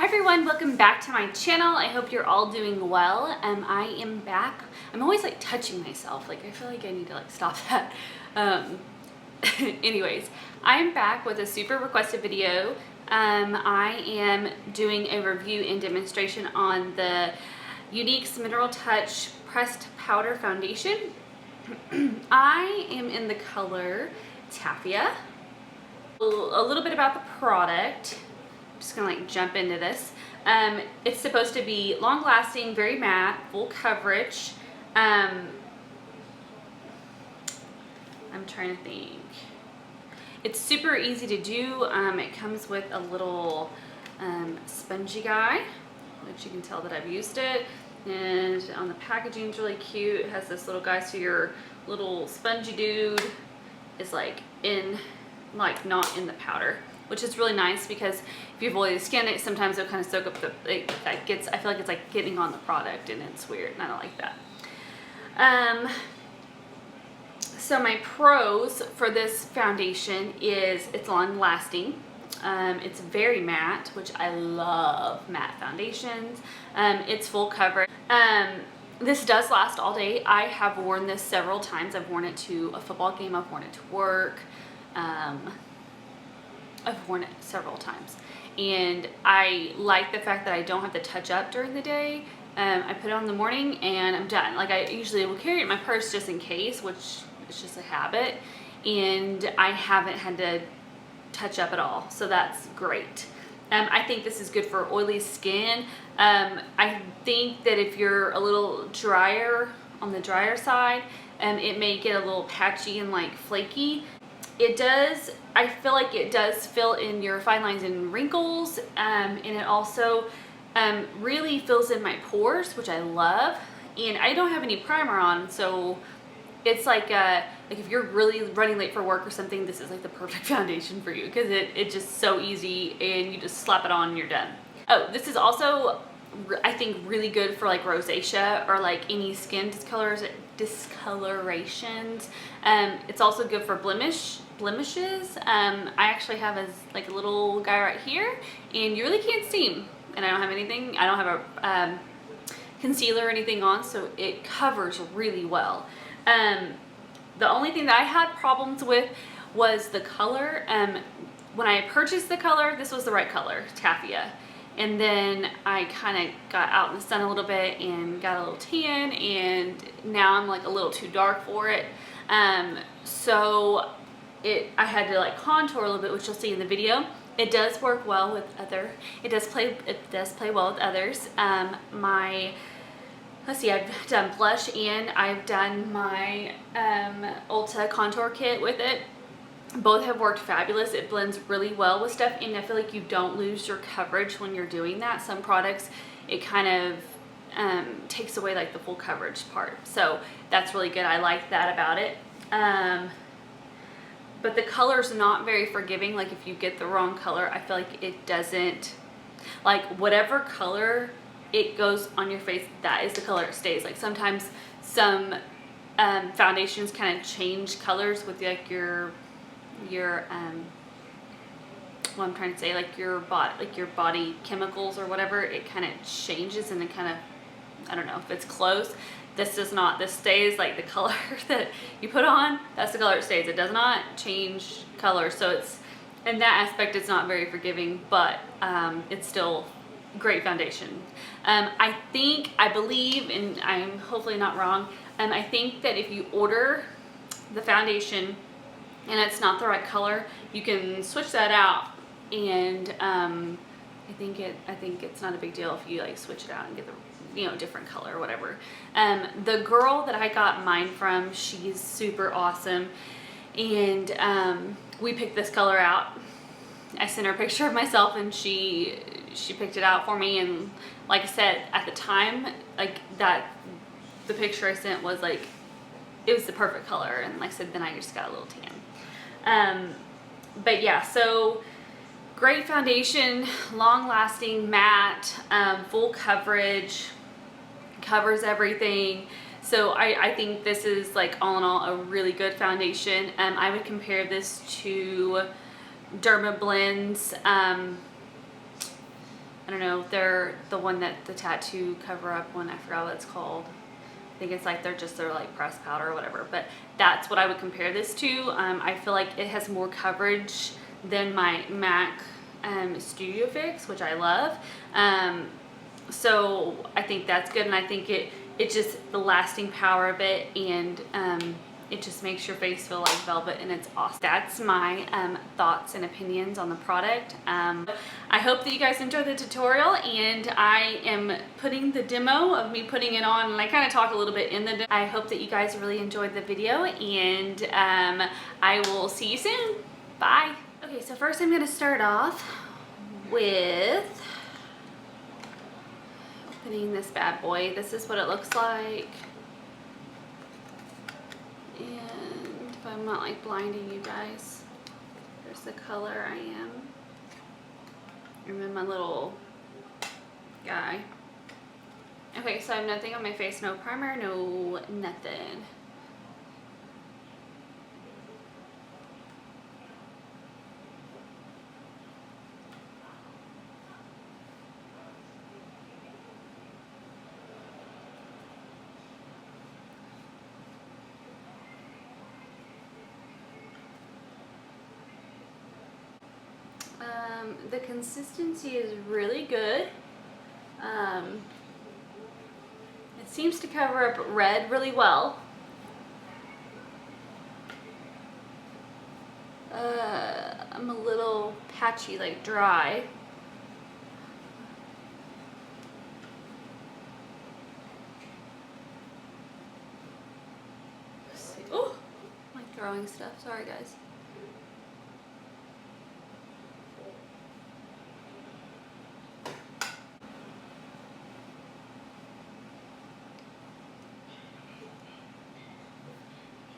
everyone, welcome back to my channel. I hope you're all doing well. I am back. I'm always like touching myself. Like I feel like I need to like stop that. Anyways, I am back with a super requested video. I am doing a review and demonstration on the Younique Mineral Touch Pressed Powder Foundation. I am in the color Taffia. A little bit about the product. I'm just gonna like jump into this. It's supposed to be long lasting, very matte, full coverage. I'm trying to think. It's super easy to do. It comes with a little spongy guy, which you can tell that I've used it. And on the packaging is really cute. It has this little guy, so your little spongy dude is like not in the powder, which is really nice because if you have oily skin, sometimes it'll kind of soak up I feel like it's like getting on the product and it's weird and I don't like that. So my pros for this foundation is it's long lasting. It's very matte, which I love matte foundations. It's full coverage. This does last all day. I have worn this several times. I've worn it to a football game. I've worn it to work. I've worn it several times. And I like the fact that I don't have to touch up during the day. I put it on in the morning and I'm done. Like I usually will carry it in my purse just in case, which is just a habit. And I haven't had to touch up at all. So that's great. I think this is good for oily skin. I think that if you're a little drier, on the drier side, it may get a little patchy and like flaky. It does, I feel like it does fill in your fine lines and wrinkles, and it also really fills in my pores, which I love. And I don't have any primer on, so it's like if you're really running late for work or something, this is like the perfect foundation for you because it's just so easy and you just slap it on and you're done. Oh, this is also, I think, really good for like rosacea or like any skin discolorations. It's also good for blemishes. I actually have like a little guy right here and you really can't see him. And I don't have anything, I don't have a concealer or anything on, so it covers really well. The only thing that I had problems with was the color. When I purchased the color, this was the right color, Taffia. And then I kind of got out in the sun a little bit and got a little tan, and now I'm like a little too dark for it. So I had to like contour a little bit, which you'll see in the video. It does work well with it does play well with others. Let's see, I've done blush and I've done my Ulta contour kit with it. Both have worked fabulous. It blends really well with stuff, and I feel like you don't lose your coverage when you're doing that. Some products, it kind of takes away like the full coverage part. So that's really good. I like that about it. But the color's not very forgiving. Like if you get the wrong color, I feel like it doesn't, like whatever color it goes on your face, that is the color it stays. Like sometimes some foundations kind of change colors with like your what I'm trying to say, like your body chemicals or whatever. It kind of changes and it kind of, I don't know if it's close. This does not. This stays like the color that you put on, that's the color it stays. It does not change color. So it's, in that aspect, it's not very forgiving, but it's still great foundation. I believe, and I'm hopefully not wrong, I think that if you order the foundation and it's not the right color, you can switch that out, and I think it's not a big deal if you like switch it out and get the different color or whatever. The girl that I got mine from, she's super awesome, and we picked this color out. I sent her a picture of myself and she picked it out for me, and like I said, at the time, like that, the picture I sent was like, it was the perfect color, and like I said, then I just got a little tan. But yeah, so great foundation, long lasting, matte, full coverage, covers everything. So I think this is like all in all a really good foundation. I would compare this to Derma Blend's I don't know, they're the one that the tattoo cover up one, I forgot what it's called. I think it's like they're like pressed powder or whatever, but that's what I would compare this to. I feel like it has more coverage than my MAC Studio Fix, which I love. So I think that's good, and I think it just, the lasting power of it, and it just makes your face feel like velvet, and it's awesome. That's my thoughts and opinions on the product. I hope that you guys enjoyed the tutorial, and I am putting the demo of me putting it on, and I kind of talk a little bit in the demo. I hope that you guys really enjoyed the video, and I will see you soon. Bye. Okay, so first I'm going to start off with opening this bad boy. This is what it looks like. And if I'm not like blinding you guys, there's the color I am. And then my little guy. Okay, so I have nothing on my face, no primer, no nothing. The consistency is really good. It seems to cover up red really well. I'm a little patchy, like dry. Let's see. Oh, I'm like throwing stuff. Sorry, guys.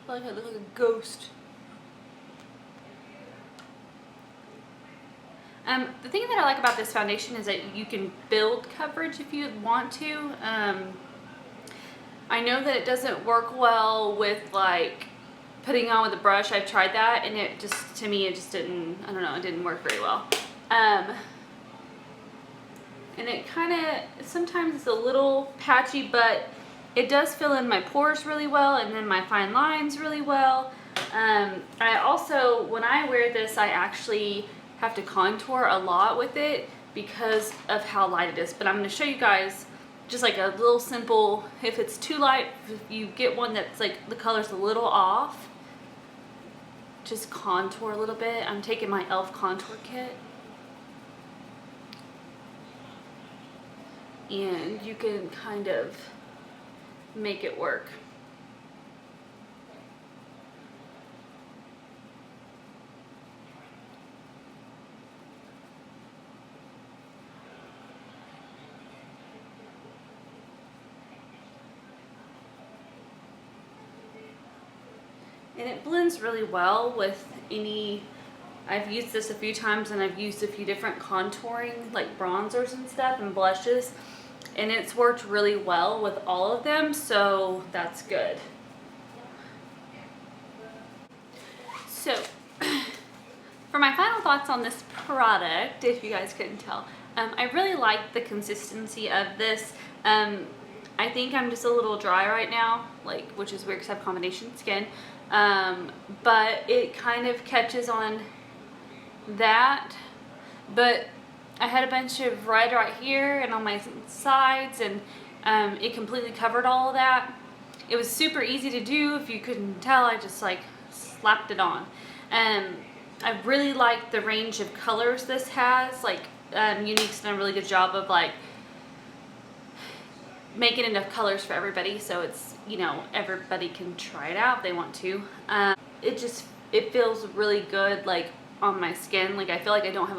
I feel like I look like a ghost. The thing that I like about this foundation is that you can build coverage if you want to. I know that it doesn't work well with like putting on with a brush. I've tried that, and it just, to me, it just didn't, I don't know, it didn't work very well. And it kind of, sometimes it's a little patchy, but it does fill in my pores really well, and then my fine lines really well. I also, when I wear this, I actually have to contour a lot with it because of how light it is. But I'm going to show you guys just like a little simple, if it's too light, if you get one that's like the color's a little off, just contour a little bit. I'm taking my e.l.f. contour kit. And you can kind of make it work. And it blends really well with any, I've used this a few times, and I've used a few different contouring like bronzers and stuff and blushes, and it's worked really well with all of them, so that's good. So for my final thoughts on this product, if you guys couldn't tell, I really like the consistency of this. I think I'm just a little dry right now, like, which is weird because I have combination skin, but it kind of catches on that. But I had a bunch of red right here and on my sides, and it completely covered all of that. It was super easy to do. If you couldn't tell, I just like slapped it on. I really like the range of colors this has. Like Younique's done a really good job of like making enough colors for everybody, so it's, you know, everybody can try it out if they want to. It feels really good, like on my skin. Like I feel like I don't have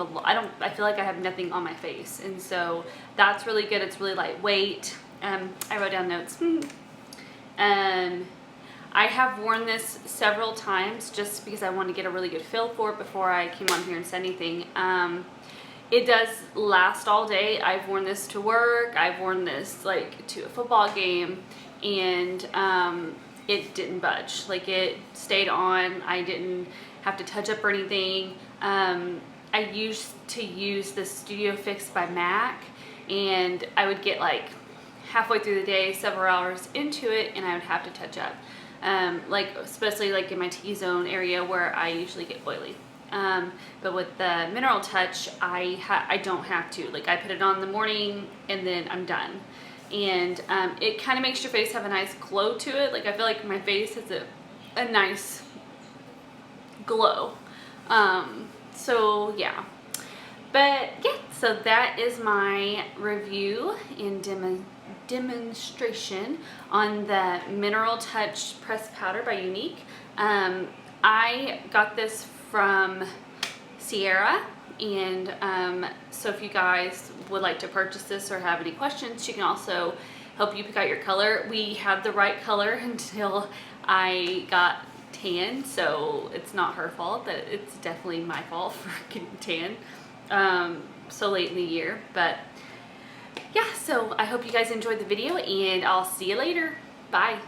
I feel like I have nothing on my face, and so that's really good. It's really lightweight. I wrote down notes. I have worn this several times just because I wanted to get a really good feel for it before I came on here and said anything. It does last all day. I've worn this to work. I've worn this like to a football game, and it didn't budge. Like it stayed on. I didn't have to touch up or anything. I used to use the Studio Fix by MAC, and I would get like halfway through the day, several hours into it, and I would have to touch up. Like especially like in my T-zone area where I usually get oily. But with the Mineral Touch, I don't have to. Like I put it on in the morning and then I'm done. And it kind of makes your face have a nice glow to it. Like I feel like my face has a nice glow. So yeah. But yeah, so that is my review and demonstration on the Mineral Touch Pressed Powder by Younique. I got this from Sierra, and so if you guys would like to purchase this or have any questions, she can also help you pick out your color. We had the right color until I got tan, so it's not her fault. That it's definitely my fault for getting tan so late in the year. But yeah, so I hope you guys enjoyed the video, and I'll see you later. Bye.